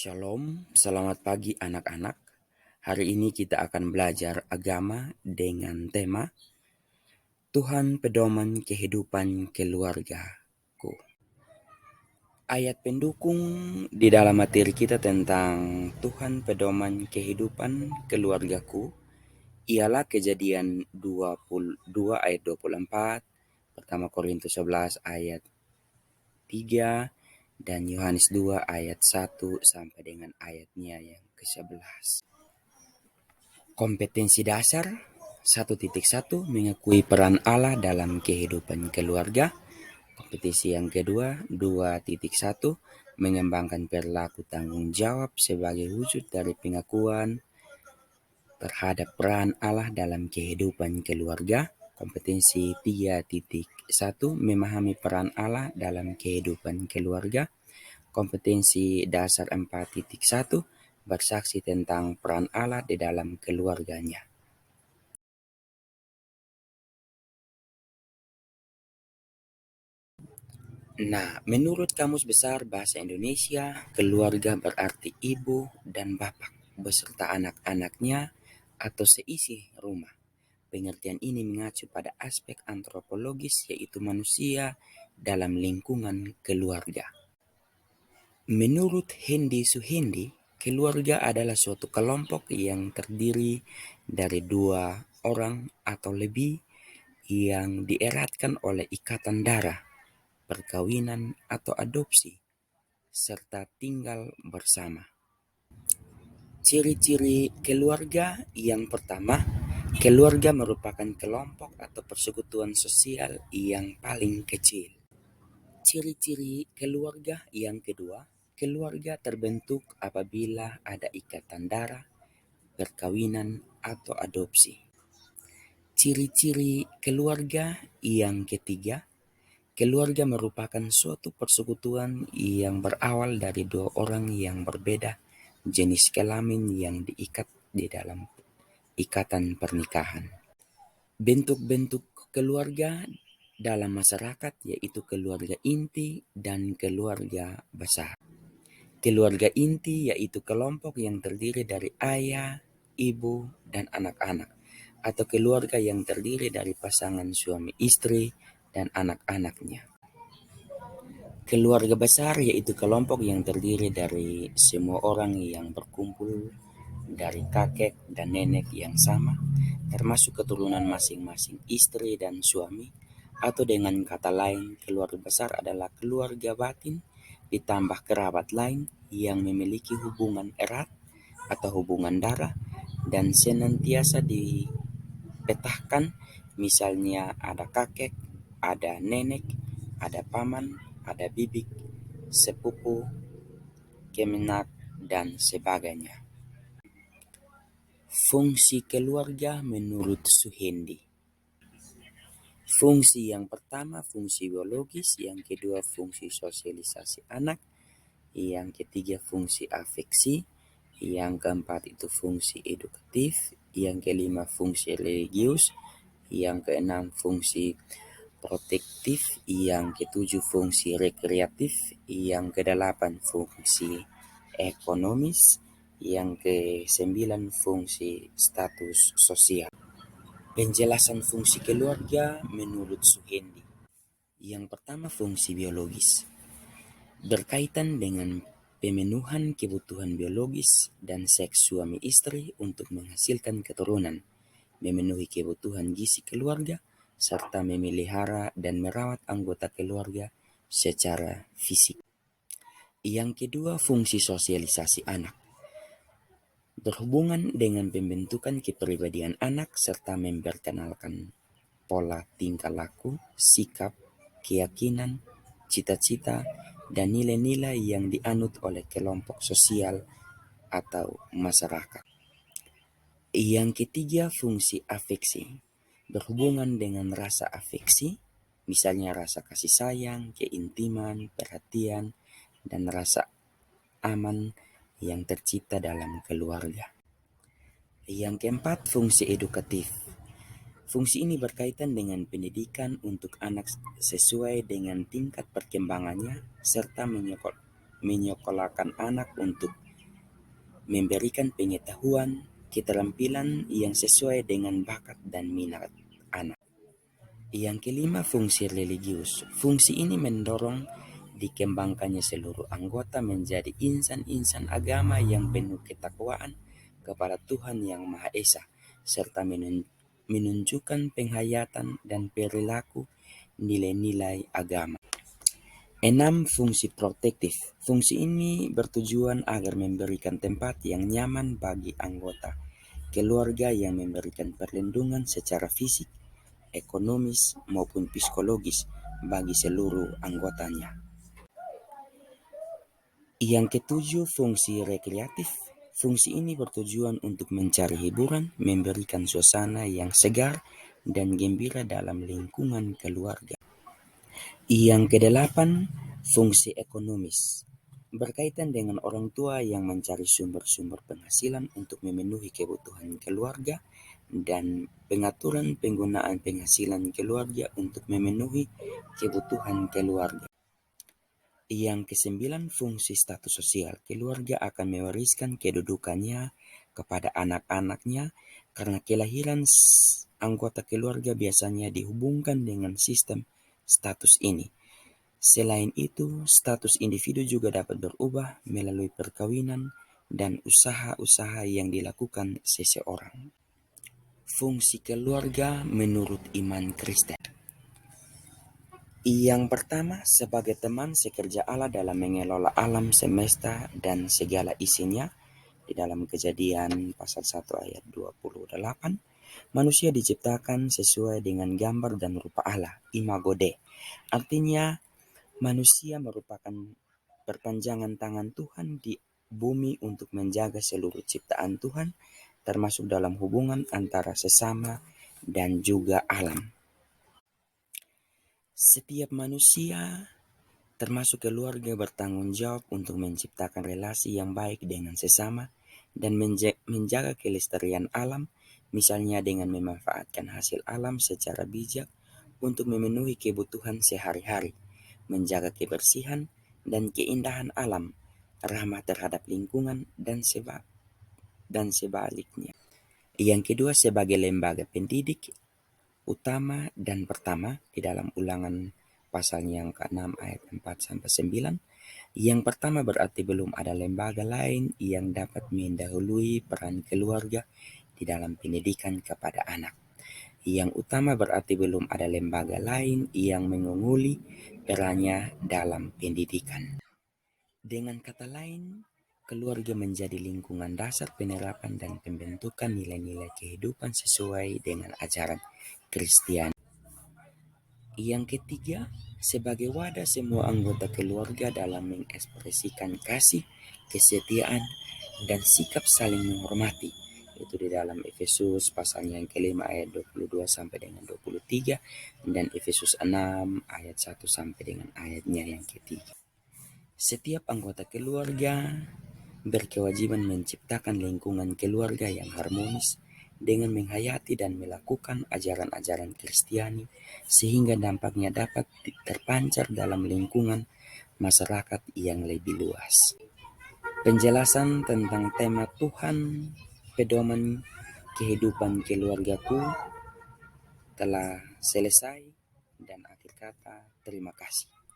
Shalom, selamat pagi anak-anak. Hari ini kita akan belajar agama dengan tema Tuhan pedoman kehidupan keluargaku. Ayat pendukung di dalam materi kita tentang Tuhan pedoman kehidupan keluargaku ialah Kejadian 22 ayat 24, pertama Korintus 11 ayat 3, dan Yohanes 2 ayat 1 sampai dengan ayatnya yang ke-11. Kompetensi dasar 1.1 mengakui peran Allah dalam kehidupan keluarga. Kompetensi yang kedua 2.1 mengembangkan perilaku tanggung jawab sebagai wujud dari pengakuan terhadap peran Allah dalam kehidupan keluarga. Kompetensi 3.1 memahami peran Allah dalam kehidupan keluarga. Kompetensi dasar 4.1 bersaksi tentang peran Allah di dalam keluarganya. Nah, menurut Kamus Besar Bahasa Indonesia, keluarga berarti ibu dan bapak beserta anak-anaknya atau seisi rumah. Pengertian ini mengacu pada aspek antropologis yaitu manusia dalam lingkungan keluarga. Menurut Hendi Suhendi, keluarga adalah suatu kelompok yang terdiri dari dua orang atau lebih yang dieratkan oleh ikatan darah, perkawinan atau adopsi, serta tinggal bersama. Ciri-ciri keluarga yang pertama, keluarga merupakan kelompok atau persekutuan sosial yang paling kecil. Ciri-ciri keluarga yang kedua, keluarga terbentuk apabila ada ikatan darah, perkawinan, atau adopsi. Ciri-ciri keluarga yang ketiga, keluarga merupakan suatu persekutuan yang berawal dari dua orang yang berbeda jenis kelamin yang diikat di dalam ikatan pernikahan. Bentuk-bentuk keluarga dalam masyarakat yaitu keluarga inti dan keluarga besar. Keluarga inti yaitu kelompok yang terdiri dari ayah, ibu, dan anak-anak, atau keluarga yang terdiri dari pasangan suami istri dan anak-anaknya. Keluarga besar yaitu kelompok yang terdiri dari semua orang yang berkumpul dari kakek dan nenek yang sama, termasuk keturunan masing-masing istri dan suami, atau dengan kata lain, keluarga besar adalah keluarga batin ditambah kerabat lain yang memiliki hubungan erat atau hubungan darah dan senantiasa dipetahkan, misalnya ada kakek, ada nenek, ada paman, ada bibik, sepupu, kemenak, dan sebagainya. Fungsi keluarga menurut Suhendi. Fungsi yang pertama fungsi biologis, yang kedua fungsi sosialisasi anak, yang ketiga fungsi afeksi, yang keempat itu fungsi edukatif, yang kelima fungsi religius, yang keenam fungsi protektif, yang ketujuh fungsi rekreatif, yang kedelapan fungsi ekonomis, yang kesembilan fungsi status sosial. Penjelasan fungsi keluarga menurut Suhendi. Yang pertama fungsi biologis. Berkaitan dengan pemenuhan kebutuhan biologis dan seks suami istri untuk menghasilkan keturunan, memenuhi kebutuhan gizi keluarga, serta memelihara dan merawat anggota keluarga secara fisik. Yang kedua, fungsi sosialisasi anak. Berhubungan dengan pembentukan kepribadian anak serta memperkenalkan pola tingkah laku, sikap, keyakinan, cita-cita, dan nilai-nilai yang dianut oleh kelompok sosial atau masyarakat. Yang ketiga, fungsi afeksi. Berhubungan dengan rasa afeksi, misalnya rasa kasih sayang, keintiman, perhatian, dan rasa aman yang tercipta dalam keluarga. Yang keempat, fungsi edukatif. Fungsi ini berkaitan dengan pendidikan untuk anak sesuai dengan tingkat perkembangannya serta menyekolahkan anak untuk memberikan pengetahuan, keterampilan yang sesuai dengan bakat dan minat anak. Yang kelima, fungsi religius. Fungsi ini mendorong dikembangkannya seluruh anggota menjadi insan-insan agama yang penuh ketakwaan kepada Tuhan Yang Maha Esa, serta menunjukkan penghayatan dan perilaku nilai-nilai agama. Enam, fungsi protektif. Fungsi ini bertujuan agar memberikan tempat yang nyaman bagi anggota keluarga yang memberikan perlindungan secara fisik, ekonomis, maupun psikologis bagi seluruh anggotanya. Yang ketujuh, fungsi rekreatif. Fungsi ini bertujuan untuk mencari hiburan, memberikan suasana yang segar dan gembira dalam lingkungan keluarga. Yang kedelapan, fungsi ekonomis. Berkaitan dengan orang tua yang mencari sumber-sumber penghasilan untuk memenuhi kebutuhan keluarga dan pengaturan penggunaan penghasilan keluarga untuk memenuhi kebutuhan keluarga. Yang kesembilan, fungsi status sosial. Keluarga akan mewariskan kedudukannya kepada anak-anaknya karena kelahiran anggota keluarga biasanya dihubungkan dengan sistem status ini. Selain itu, status individu juga dapat berubah melalui perkawinan dan usaha-usaha yang dilakukan seseorang. Fungsi keluarga menurut iman Kristen. Yang pertama, sebagai teman sekerja Allah dalam mengelola alam semesta dan segala isinya. Di dalam Kejadian pasal 1 ayat 28, manusia diciptakan sesuai dengan gambar dan rupa Allah, imago Dei. Artinya, manusia merupakan perpanjangan tangan Tuhan di bumi untuk menjaga seluruh ciptaan Tuhan, termasuk dalam hubungan antara sesama dan juga alam. Setiap manusia, termasuk keluarga, bertanggung jawab untuk menciptakan relasi yang baik dengan sesama dan menjaga kelestarian alam, misalnya dengan memanfaatkan hasil alam secara bijak untuk memenuhi kebutuhan sehari-hari, menjaga kebersihan dan keindahan alam, ramah terhadap lingkungan, dan sebaliknya. Yang kedua, sebagai lembaga pendidik utama dan pertama di dalam Ulangan pasal yang ke-6 ayat 4-9. Yang pertama berarti belum ada lembaga lain yang dapat mendahului peran keluarga di dalam pendidikan kepada anak. Yang utama berarti belum ada lembaga lain yang mengungguli perannya dalam pendidikan. Dengan kata lain, keluarga menjadi lingkungan dasar penerapan dan pembentukan nilai-nilai kehidupan sesuai dengan ajaran Kristiani. Yang ketiga, sebagai wadah semua anggota keluarga dalam mengekspresikan kasih, kesetiaan, dan sikap saling menghormati. Itu di dalam Efesus pasalnya yang kelima ayat 22 sampai dengan 23 dan Efesus 6 ayat 1 sampai dengan ayatnya yang ketiga. Setiap anggota keluarga berkewajiban menciptakan lingkungan keluarga yang harmonis dengan menghayati dan melakukan ajaran-ajaran Kristiani sehingga dampaknya dapat terpancar dalam lingkungan masyarakat yang lebih luas. Penjelasan tentang tema Tuhan pedoman kehidupan keluargaku telah selesai dan akhir kata terima kasih.